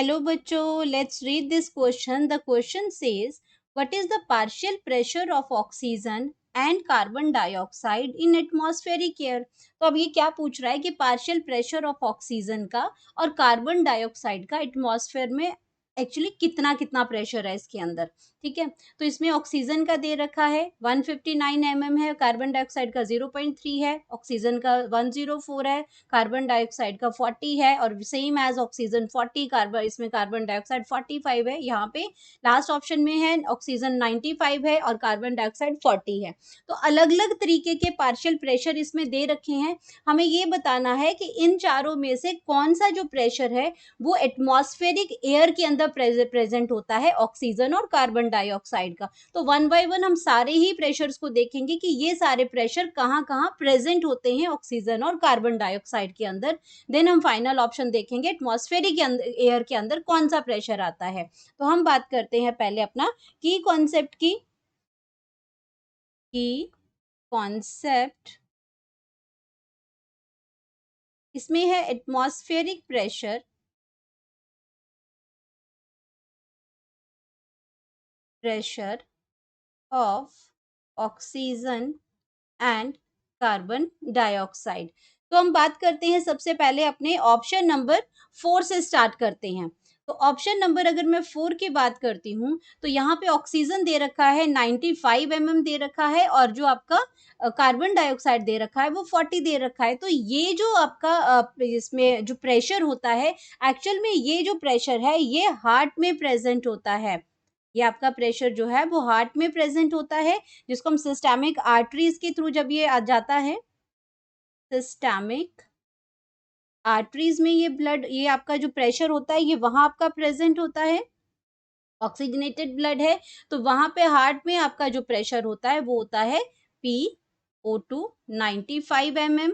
Hello बच्चों, let's read this question. The question says what is the partial pressure of oxygen and carbon dioxide in atmospheric air. तो अब ये क्या पूछ रहा है कि पार्शियल प्रेशर ऑफ ऑक्सीजन का और कार्बन डाइऑक्साइड का एटमॉस्फेयर में एक्चुअली कितना कितना प्रेशर है इसके अंदर. ठीक है, तो इसमें ऑक्सीजन का दे रखा है 159 mm है, कार्बन डाइऑक्साइड का 0.3 है, ऑक्सीजन का 104 है, कार्बन डाइऑक्साइड का 40 है और सेम एज ऑक्सीजन 40, कार्बन इसमें कार्बन डाइऑक्साइड 45 है. यहाँ पे लास्ट ऑप्शन में है ऑक्सीजन 95 है और कार्बन डाइऑक्साइड 40 है. तो अलग अलग तरीके के पार्शियल प्रेशर इसमें दे रखे हैं. हमें ये बताना है कि इन चारों में से कौन सा जो प्रेशर है वो एटमॉस्फेरिक एयर के अंदर प्रेजेंट होता है, ऑक्सीजन और कार्बन डाइऑक्साइड का. तो वन बाय वन हम सारे ही प्रेशर्स को देखेंगे कि ये सारे प्रेशर कहाँ कहाँ प्रेजेंट होते हैं ऑक्सीजन और कार्बन डाइऑक्साइड के अंदर. देन हम फाइनल ऑप्शन देखेंगे एटमॉस्फेरिक एयर के अंदर कौन सा प्रेशर आता है. तो हम बात करते हैं पहले अपना की कॉन्सेप्ट की. कॉन्सेप्ट इसमें है atmospheric pressure of oxygen and carbon dioxide. तो हम बात करते हैं सबसे पहले अपने ऑप्शन नंबर 4 से स्टार्ट करते हैं. तो ऑप्शन नंबर अगर मैं 4 की बात करती हूँ तो यहाँ पे ऑक्सीजन दे रखा है 95 mm दे रखा है और जो आपका कार्बन डाइऑक्साइड दे रखा है वो 40 दे रखा है. तो ये जो आपका इसमें जो प्रेशर होता है, एक्चुअल में ये जो प्रेशर है ये हार्ट में प्रेजेंट होता है. ये आपका प्रेशर जो है वो हार्ट में प्रेजेंट होता है, जिसको हम सिस्टेमिक आर्टरीज के थ्रू जब ये आ जाता है, सिस्टेमिक आर्टरीज में ये ब्लड, ये आपका जो प्रेशर होता है ये वहां आपका प्रेजेंट होता है. ऑक्सीजनेटेड ब्लड है तो वहां पे हार्ट में आपका जो प्रेशर होता है वो होता है PO2 95 mm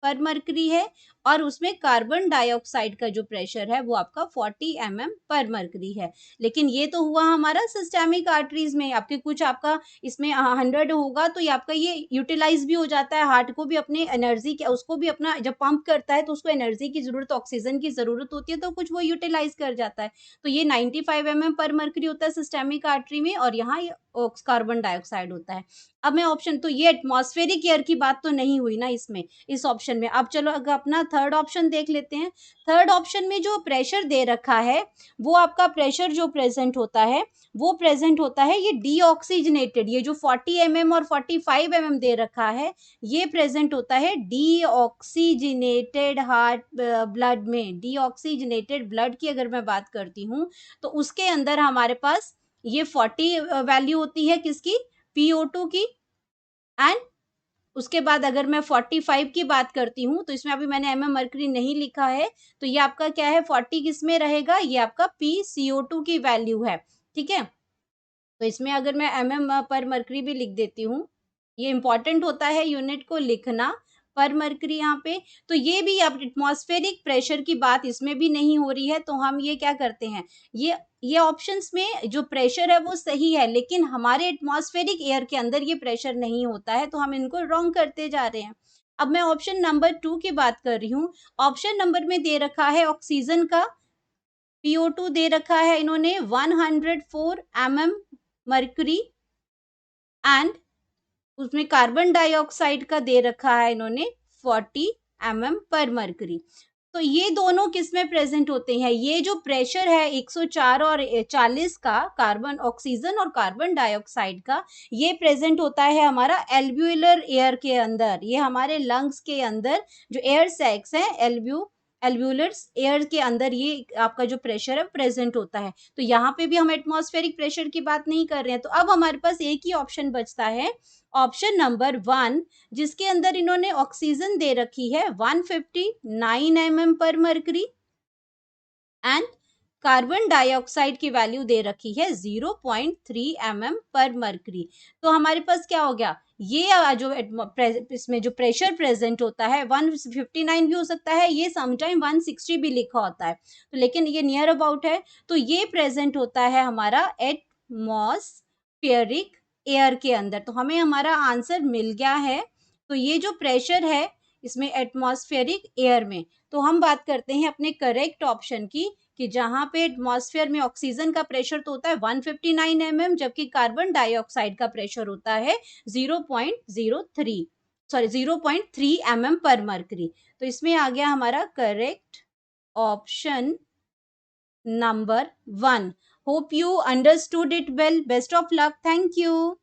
पर मरकरी है और उसमें कार्बन डाइऑक्साइड का जो प्रेशर है वो आपका 40 mm पर मरकरी है. लेकिन ये तो हुआ हमारा सिस्टेमिक आर्टरीज में. आपके कुछ आपका इसमें 100 होगा तो ये आपका ये यूटिलाइज भी हो जाता है. हार्ट को भी अपने एनर्जी के, उसको भी अपना जब पंप करता है तो उसको एनर्जी की जरूरत, ऑक्सीजन की जरूरत होती है तो कुछ वो यूटिलाइज कर जाता है. तो ये 95 mm पर मरकरी होता है सिस्टेमिक आर्टरी में और यहाँ ये कार्बन डाइऑक्साइड होता है. अब मैं ऑप्शन, तो ये एटमॉस्फेरिक एयर की बात तो नहीं हुई ना इसमें, इस ऑप्शन में. अब चलो अगर अपना थर्ड ऑप्शन देख लेते हैं. थर्ड ऑप्शन में जो प्रेशर दे रखा है वो आपका प्रेशर जो प्रेजेंट होता है वो प्रेजेंट होता है ये डीऑक्सीजनेटेड. ये जो 40 mm और 45 mm दे रखा है ये प्रेजेंट होता है डीऑक्सीजनेटेड हार्ट ब्लड में. डीऑक्सीजनेटेड ब्लड की अगर मैं बात करती हूँ तो उसके अंदर हमारे पास ये 40 वैल्यू होती है किसकी, PO2 की. एंड उसके बाद अगर मैं 45 की बात करती हूँ तो इसमें अभी मैंने mm मरकरी नहीं लिखा है तो ये आपका क्या है, 40 किस में रहेगा, ये आपका PCO2 की वैल्यू है. ठीक है, तो इसमें अगर मैं mm पर मरकरी भी लिख देती हूँ, ये इंपॉर्टेंट होता है यूनिट को लिखना, पर मरकरी यहाँ पे. तो ये भी अब एटमॉस्फेरिक प्रेशर की बात इसमें भी नहीं हो रही है तो हम ये क्या करते हैं, ये ऑप्शंस में जो प्रेशर है वो सही है लेकिन हमारे एटमॉस्फेरिक एयर के अंदर ये प्रेशर नहीं होता है तो हम इनको रॉन्ग करते जा रहे हैं. अब मैं ऑप्शन नंबर 2 की बात कर रही हूँ. ऑप्शन नंबर में दे रखा है ऑक्सीजन का PO2 दे रखा है इन्होंने 104 mm मरकरी एंड उसमें कार्बन डाइऑक्साइड का दे रखा है इन्होंने 40 mm पर मरकरी. तो ये दोनों किस में प्रेजेंट होते हैं, ये जो प्रेशर है 104 और 40 का, कार्बन ऑक्सीजन और कार्बन डाइऑक्साइड का, ये प्रेजेंट होता है हमारा एल्व्यूलर एयर के अंदर. ये हमारे लंग्स के अंदर जो एयर सैक्स है, एल्व्यूलर एयर के अंदर ये आपका जो प्रेशर है प्रेजेंट होता है. तो यहाँ पे भी हम एटमॉस्फेरिक प्रेशर की बात नहीं कर रहे हैं. तो अब हमारे पास एक ही ऑप्शन बचता है, ऑप्शन नंबर 1, जिसके अंदर इन्होंने ऑक्सीजन दे रखी है 159 mm पर मरकरी एंड कार्बन डाइऑक्साइड की वैल्यू दे रखी है 0.3 mm पर मरकरी. तो हमारे पास क्या हो गया, ये जो इसमें जो प्रेशर प्रेजेंट होता है 159 भी हो सकता है, ये समटाइम 160 भी लिखा होता है तो लेकिन ये नियर अबाउट है. तो ये प्रेजेंट होता है हमारा एटमॉस्फेरिक एयर के अंदर. तो हमें हमारा आंसर मिल गया है. तो ये जो प्रेशर है इसमें एटमॉस्फेरिक एयर में। तो हम बात करते हैं अपने करेक्ट ऑप्शन की कि जहाँ पे एटमॉस्फेयर में ऑक्सीजन का प्रेशर तो होता है 159 mm, जबकि कार्बन डाइऑक्साइड का प्रेशर होता है 0.03 सॉरी 0.3 mm पर मर्करी। तो इसमें आ गया हमारा correct option number 1। Hope you understood it well. Best of luck. Thank you.